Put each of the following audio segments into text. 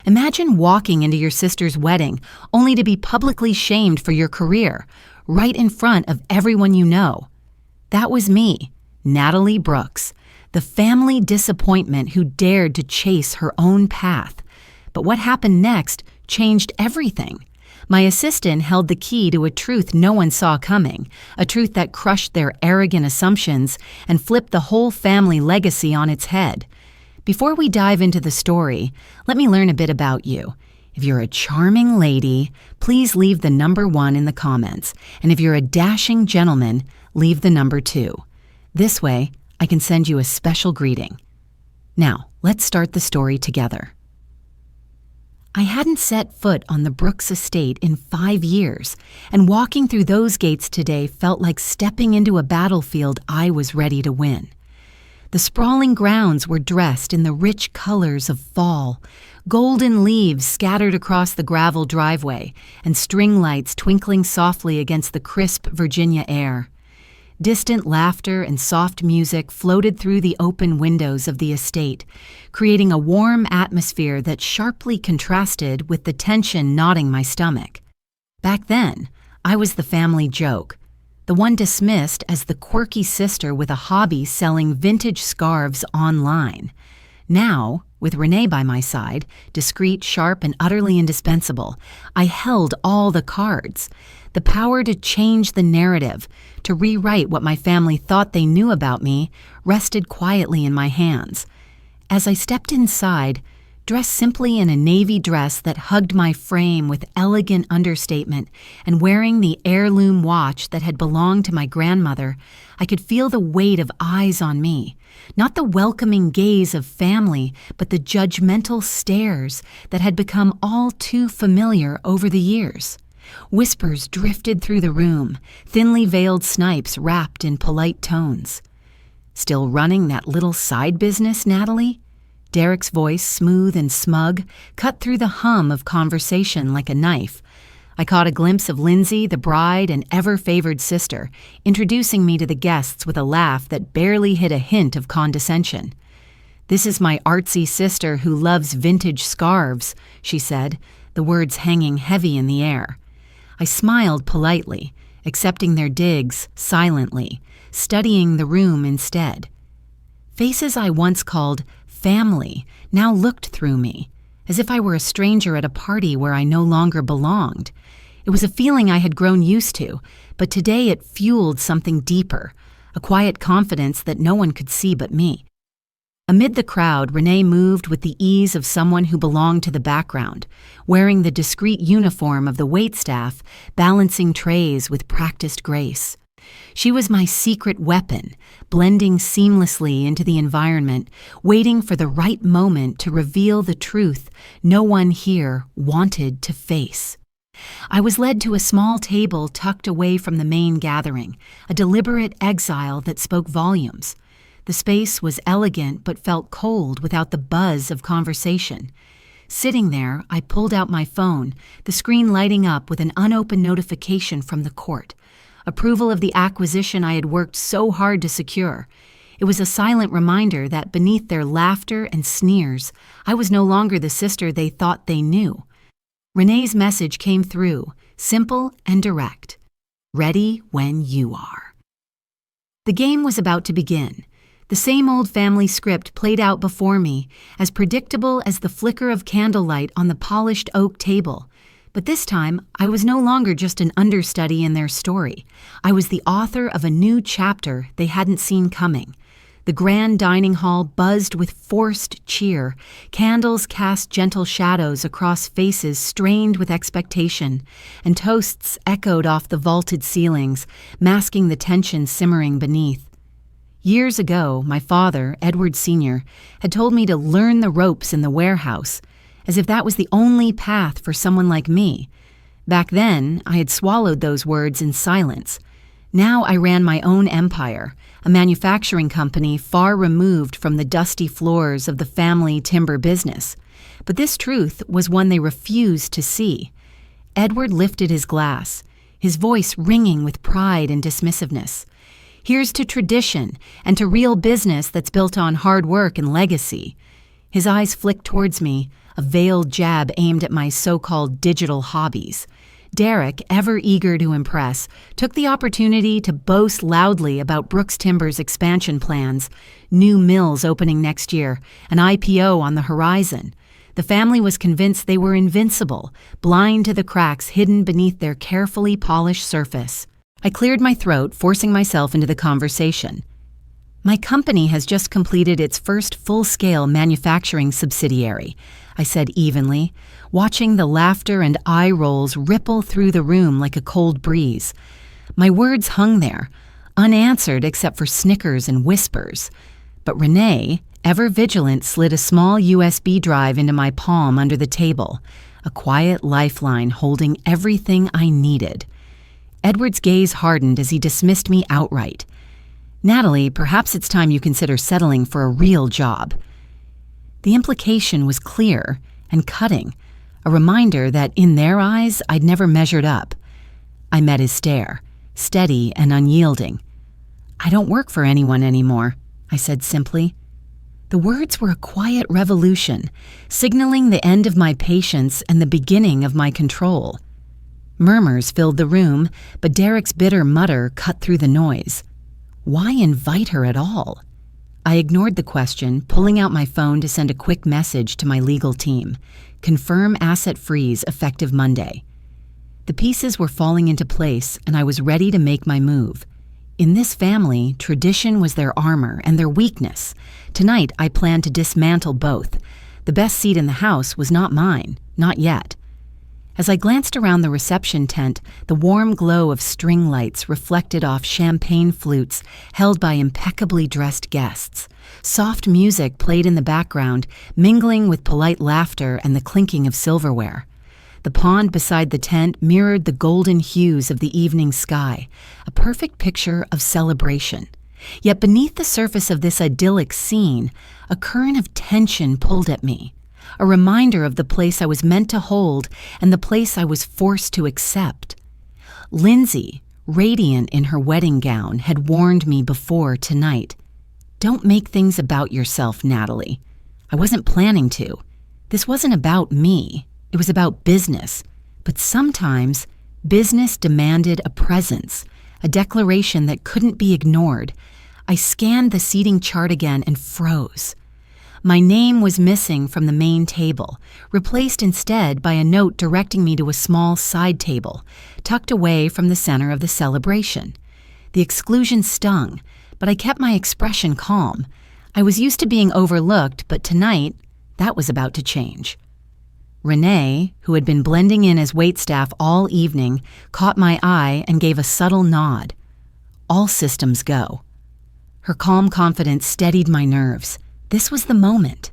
Imagine walking into your sister's wedding only to be publicly shamed for your career, right in front of everyone you know. That was me, Natalie Brooks, the family disappointment who dared to chase her own path. But what happened next changed everything. My assistant held the key to a truth no one saw coming, a truth that crushed their arrogant assumptions and flipped the whole family legacy on its head. Before we dive into the story, let me learn a bit about you. If you're a charming lady, please leave the number 1 in the comments. And if you're a dashing gentleman, leave the number 2. This way, I can send you a special greeting. Now, let's start the story together. I hadn't set foot on the Brooks estate in 5 years, and walking through those gates today felt like stepping into a battlefield I was ready to win. The sprawling grounds were dressed in the rich colors of fall, golden leaves scattered across the gravel driveway, and string lights twinkling softly against the crisp Virginia air. Distant laughter and soft music floated through the open windows of the estate, creating a warm atmosphere that sharply contrasted with the tension knotting my stomach. Back then, I was the family joke, the one dismissed as the quirky sister with a hobby selling vintage scarves online. Now, with Renee by my side, discreet, sharp, and utterly indispensable, I held all the cards. The power to change the narrative, to rewrite what my family thought they knew about me, rested quietly in my hands. As I stepped inside, dressed simply in a navy dress that hugged my frame with elegant understatement and wearing the heirloom watch that had belonged to my grandmother, I could feel the weight of eyes on me. Not the welcoming gaze of family, but the judgmental stares that had become all too familiar over the years. Whispers drifted through the room, thinly veiled snipes rapped in polite tones. "Still running that little side business, Natalie?" Derek's voice, smooth and smug, cut through the hum of conversation like a knife. I caught a glimpse of Lindsay, the bride and ever-favored sister, introducing me to the guests with a laugh that barely hid a hint of condescension. "This is my artsy sister who loves vintage scarves," she said, the words hanging heavy in the air. I smiled politely, accepting their digs silently, studying the room instead. Faces I once called family now looked through me, as if I were a stranger at a party where I no longer belonged. It was a feeling I had grown used to, but today it fueled something deeper, a quiet confidence that no one could see but me. Amid the crowd, Renee moved with the ease of someone who belonged to the background, wearing the discreet uniform of the waitstaff, balancing trays with practiced grace. She was my secret weapon, blending seamlessly into the environment, waiting for the right moment to reveal the truth no one here wanted to face. I was led to a small table tucked away from the main gathering, a deliberate exile that spoke volumes. The space was elegant but felt cold without the buzz of conversation. Sitting there, I pulled out my phone, the screen lighting up with an unopened notification from the court. Approval of the acquisition I had worked so hard to secure. It was a silent reminder that beneath their laughter and sneers, I was no longer the sister they thought they knew. Renee's message came through, simple and direct. Ready when you are. The game was about to begin. The same old family script played out before me, as predictable as the flicker of candlelight on the polished oak table. But this time, I was no longer just an understudy in their story. I was the author of a new chapter they hadn't seen coming. The grand dining hall buzzed with forced cheer. Candles cast gentle shadows across faces strained with expectation, and toasts echoed off the vaulted ceilings, masking the tension simmering beneath. Years ago, my father, Edward Sr., had told me to learn the ropes in the warehouse, as if that was the only path for someone like me. Back then, I had swallowed those words in silence. Now I ran my own empire, a manufacturing company far removed from the dusty floors of the family timber business. But this truth was one they refused to see. Edward lifted his glass, his voice ringing with pride and dismissiveness. "Here's to tradition and to real business that's built on hard work and legacy." His eyes flicked towards me, a veiled jab aimed at my so-called digital hobbies. Derek, ever eager to impress, took the opportunity to boast loudly about Brooks Timber's expansion plans, new mills opening next year, an IPO on the horizon. The family was convinced they were invincible, blind to the cracks hidden beneath their carefully polished surface. I cleared my throat, forcing myself into the conversation. My company has just completed its first full-scale manufacturing subsidiary, I said evenly, watching the laughter and eye rolls ripple through the room like a cold breeze. My words hung there, unanswered except for snickers and whispers. But Renee, ever vigilant, slid a small USB drive into my palm under the table, a quiet lifeline holding everything I needed. Edward's gaze hardened as he dismissed me outright. "Natalie, perhaps it's time you consider settling for a real job." The implication was clear and cutting, a reminder that in their eyes I'd never measured up. I met his stare, steady and unyielding. "I don't work for anyone anymore," I said simply. The words were a quiet revolution, signaling the end of my patience and the beginning of my control. Murmurs filled the room, but Derek's bitter mutter cut through the noise. Why invite her at all? I ignored the question, pulling out my phone to send a quick message to my legal team. Confirm asset freeze effective Monday. The pieces were falling into place, and I was ready to make my move. In this family, tradition was their armor and their weakness. Tonight, I planned to dismantle both. The best seat in the house was not mine, not yet. As I glanced around the reception tent, the warm glow of string lights reflected off champagne flutes held by impeccably dressed guests. Soft music played in the background, mingling with polite laughter and the clinking of silverware. The pond beside the tent mirrored the golden hues of the evening sky, a perfect picture of celebration. Yet beneath the surface of this idyllic scene, a current of tension pulled at me, a reminder of the place I was meant to hold and the place I was forced to accept. Lindsay, radiant in her wedding gown, had warned me before tonight. "Don't make things about yourself, Natalie." I wasn't planning to. This wasn't about me. It was about business. But sometimes, business demanded a presence, a declaration that couldn't be ignored. I scanned the seating chart again and froze. My name was missing from the main table, replaced instead by a note directing me to a small side table, tucked away from the center of the celebration. The exclusion stung, but I kept my expression calm. I was used to being overlooked, but tonight, that was about to change. Renee, who had been blending in as waitstaff all evening, caught my eye and gave a subtle nod. All systems go. Her calm confidence steadied my nerves. This was the moment.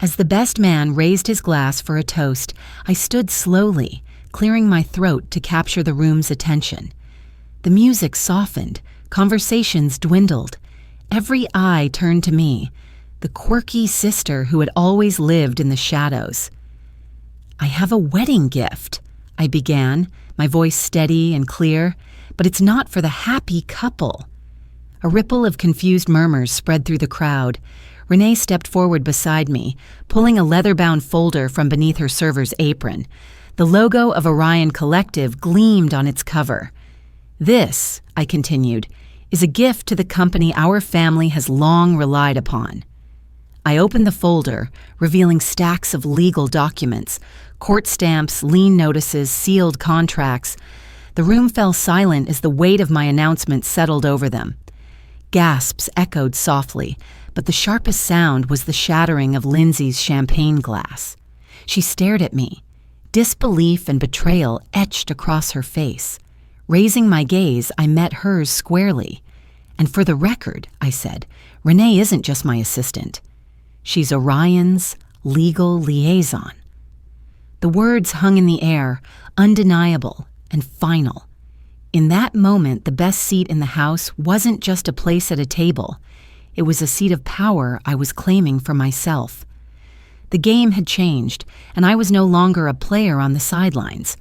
As the best man raised his glass for a toast, I stood slowly, clearing my throat to capture the room's attention. The music softened, conversations dwindled. Every eye turned to me, the quirky sister who had always lived in the shadows. "I have a wedding gift," I began, my voice steady and clear, "but it's not for the happy couple." A ripple of confused murmurs spread through the crowd. Renee stepped forward beside me, pulling a leather-bound folder from beneath her server's apron. The logo of Orion Collective gleamed on its cover. "This," I continued, "is a gift to the company our family has long relied upon." I opened the folder, revealing stacks of legal documents, court stamps, lien notices, sealed contracts. The room fell silent as the weight of my announcement settled over them. Gasps echoed softly, but the sharpest sound was the shattering of Lindsay's champagne glass. She stared at me, disbelief and betrayal etched across her face. Raising my gaze, I met hers squarely. "And for the record," I said, "Renee isn't just my assistant. She's Orion's legal liaison." The words hung in the air, undeniable and final. In that moment, the best seat in the house wasn't just a place at a table. It was a seat of power I was claiming for myself. The game had changed, and I was no longer a player on the sidelines.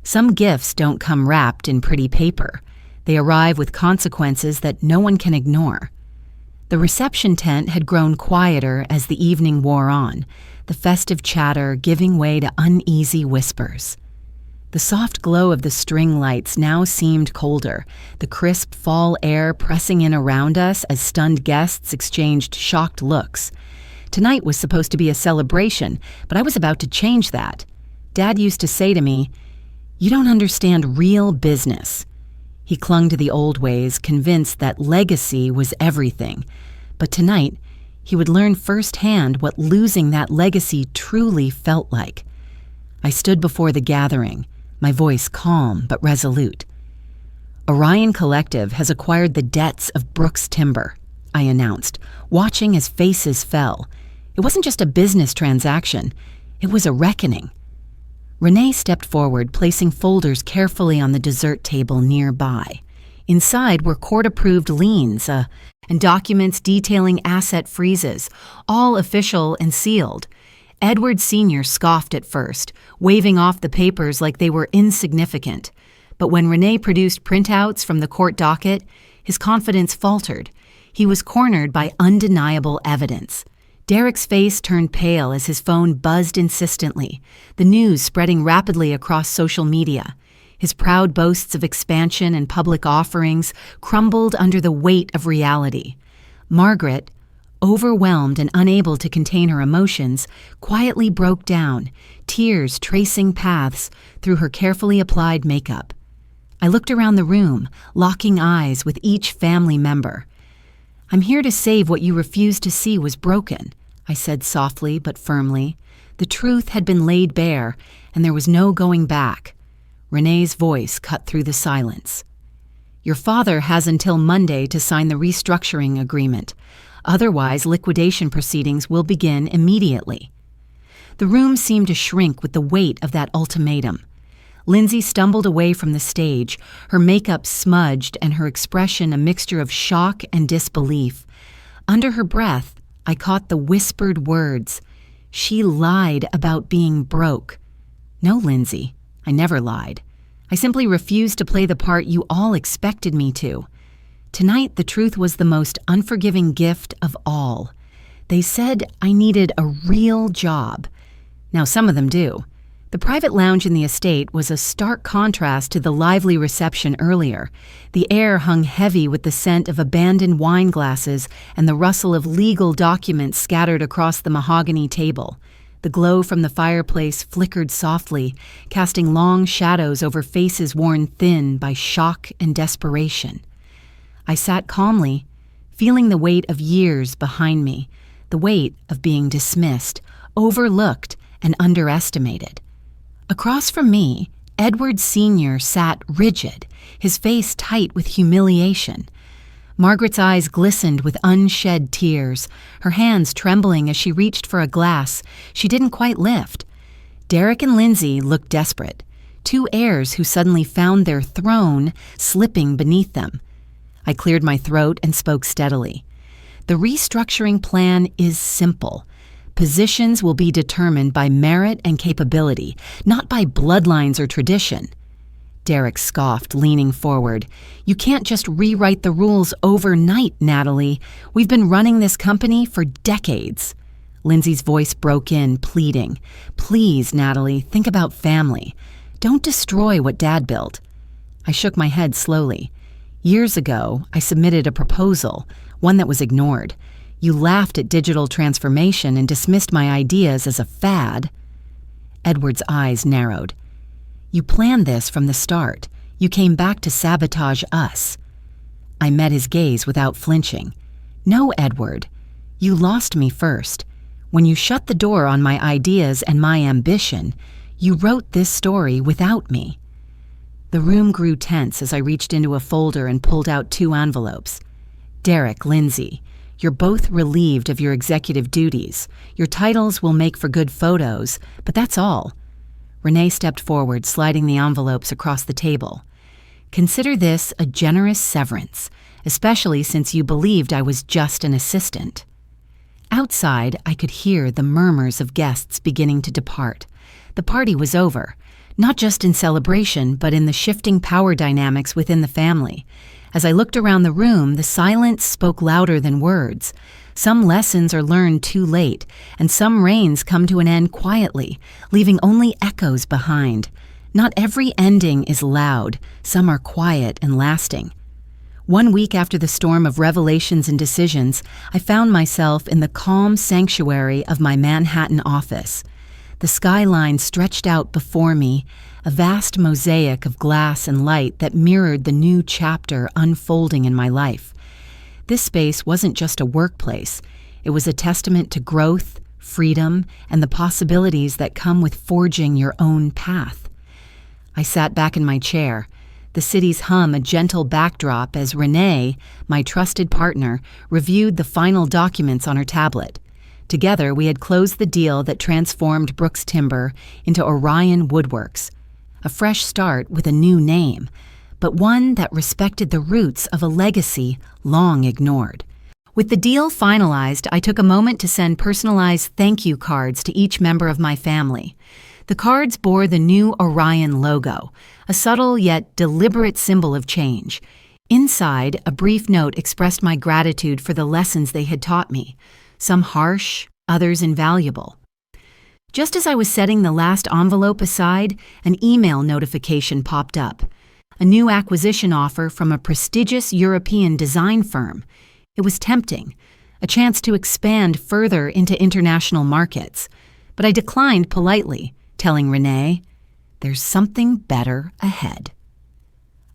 Some gifts don't come wrapped in pretty paper. They arrive with consequences that no one can ignore. The reception tent had grown quieter as the evening wore on. the festive chatter giving way to uneasy whispers. The soft glow of the string lights now seemed colder, the crisp fall air pressing in around us as stunned guests exchanged shocked looks. Tonight was supposed to be a celebration, but I was about to change that. Dad used to say to me, "You don't understand real business." He clung to the old ways, convinced that legacy was everything. But tonight, he would learn firsthand what losing that legacy truly felt like. I stood before the gathering, my voice calm but resolute. "Orion Collective has acquired the debts of Brooks Timber," I announced, watching as faces fell. It wasn't just a business transaction, it was a reckoning. Renee stepped forward, placing folders carefully on the dessert table nearby. Inside were court-approved liens and documents detailing asset freezes, all official and sealed. Edward Sr. scoffed at first, waving off the papers like they were insignificant. But when Renee produced printouts from the court docket, his confidence faltered. He was cornered by undeniable evidence. Derek's face turned pale as his phone buzzed insistently, the news spreading rapidly across social media. His proud boasts of expansion and public offerings crumbled under the weight of reality. Margaret, overwhelmed and unable to contain her emotions, quietly broke down, tears tracing paths through her carefully applied makeup. I looked around the room, locking eyes with each family member. "I'm here to save what you refused to see was broken," I said softly but firmly. The truth had been laid bare, and there was no going back. Renee's voice cut through the silence. "Your father has until Monday to sign the restructuring agreement. Otherwise, liquidation proceedings will begin immediately." The room seemed to shrink with the weight of that ultimatum. Lindsay stumbled away from the stage, her makeup smudged and her expression a mixture of shock and disbelief. Under her breath, I caught the whispered words, "She lied about being broke." "No, Lindsay, I never lied. I simply refused to play the part you all expected me to." Tonight, the truth was the most unforgiving gift of all. They said I needed a real job. Now, some of them do. The private lounge in the estate was a stark contrast to the lively reception earlier. The air hung heavy with the scent of abandoned wine glasses and the rustle of legal documents scattered across the mahogany table. The glow from the fireplace flickered softly, casting long shadows over faces worn thin by shock and desperation. I sat calmly, feeling the weight of years behind me, the weight of being dismissed, overlooked, and underestimated. Across from me, Edward Sr. sat rigid, his face tight with humiliation. Margaret's eyes glistened with unshed tears, her hands trembling as she reached for a glass she didn't quite lift. Derek and Lindsay looked desperate, two heirs who suddenly found their throne slipping beneath them. I cleared my throat and spoke steadily. "The restructuring plan is simple. Positions will be determined by merit and capability, not by bloodlines or tradition." Derek scoffed, leaning forward. "You can't just rewrite the rules overnight, Natalie. We've been running this company for decades." Lindsay's voice broke in, pleading. "Please, Natalie, think about family. Don't destroy what Dad built." I shook my head slowly. "Years ago, I submitted a proposal, one that was ignored. You laughed at digital transformation and dismissed my ideas as a fad." Edward's eyes narrowed. "You planned this from the start. You came back to sabotage us." I met his gaze without flinching. "No, Edward. You lost me first. When you shut the door on my ideas and my ambition, you wrote this story without me." The room grew tense as I reached into a folder and pulled out 2 envelopes. "Derek, Lindsay, you're both relieved of your executive duties. Your titles will make for good photos, but that's all." Renee stepped forward, sliding the envelopes across the table. "Consider this a generous severance, especially since you believed I was just an assistant." Outside, I could hear the murmurs of guests beginning to depart. The party was over, not just in celebration, but in the shifting power dynamics within the family. As I looked around the room, the silence spoke louder than words. Some lessons are learned too late, and some reigns come to an end quietly, leaving only echoes behind. Not every ending is loud, some are quiet and lasting. 1 week after the storm of revelations and decisions, I found myself in the calm sanctuary of my Manhattan office. The skyline stretched out before me, a vast mosaic of glass and light that mirrored the new chapter unfolding in my life. This space wasn't just a workplace. It was a testament to growth, freedom, and the possibilities that come with forging your own path. I sat back in my chair, the city's hum a gentle backdrop as Renee, my trusted partner, reviewed the final documents on her tablet. Together, we had closed the deal that transformed Brooks Timber into Orion Woodworks, a fresh start with a new name, but one that respected the roots of a legacy long ignored. With the deal finalized, I took a moment to send personalized thank you cards to each member of my family. The cards bore the new Orion logo, a subtle yet deliberate symbol of change. Inside, a brief note expressed my gratitude for the lessons they had taught me, some harsh, others invaluable. Just as I was setting the last envelope aside, an email notification popped up. A new acquisition offer from a prestigious European design firm. It was tempting, a chance to expand further into international markets. But I declined politely, telling Renee, "There's something better ahead."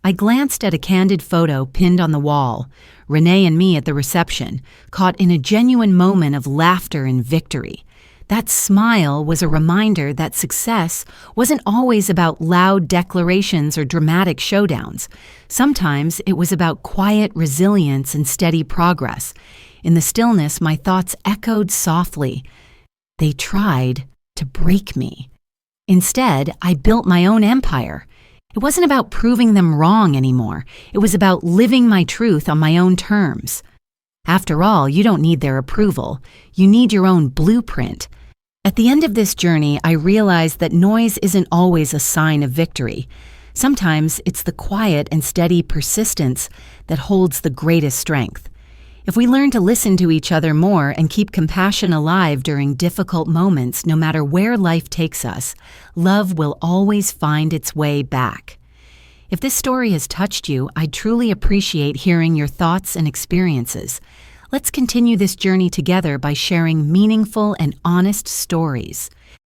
I glanced at a candid photo pinned on the wall, Renee and me at the reception, caught in a genuine moment of laughter and victory. That smile was a reminder that success wasn't always about loud declarations or dramatic showdowns. Sometimes it was about quiet resilience and steady progress. In the stillness, my thoughts echoed softly. They tried to break me. Instead, I built my own empire. It wasn't about proving them wrong anymore. It was about living my truth on my own terms. After all, you don't need their approval. You need your own blueprint. At the end of this journey, I realized that noise isn't always a sign of victory. Sometimes it's the quiet and steady persistence that holds the greatest strength. If we learn to listen to each other more and keep compassion alive during difficult moments, no matter where life takes us, love will always find its way back. If this story has touched you, I'd truly appreciate hearing your thoughts and experiences. Let's continue this journey together by sharing meaningful and honest stories.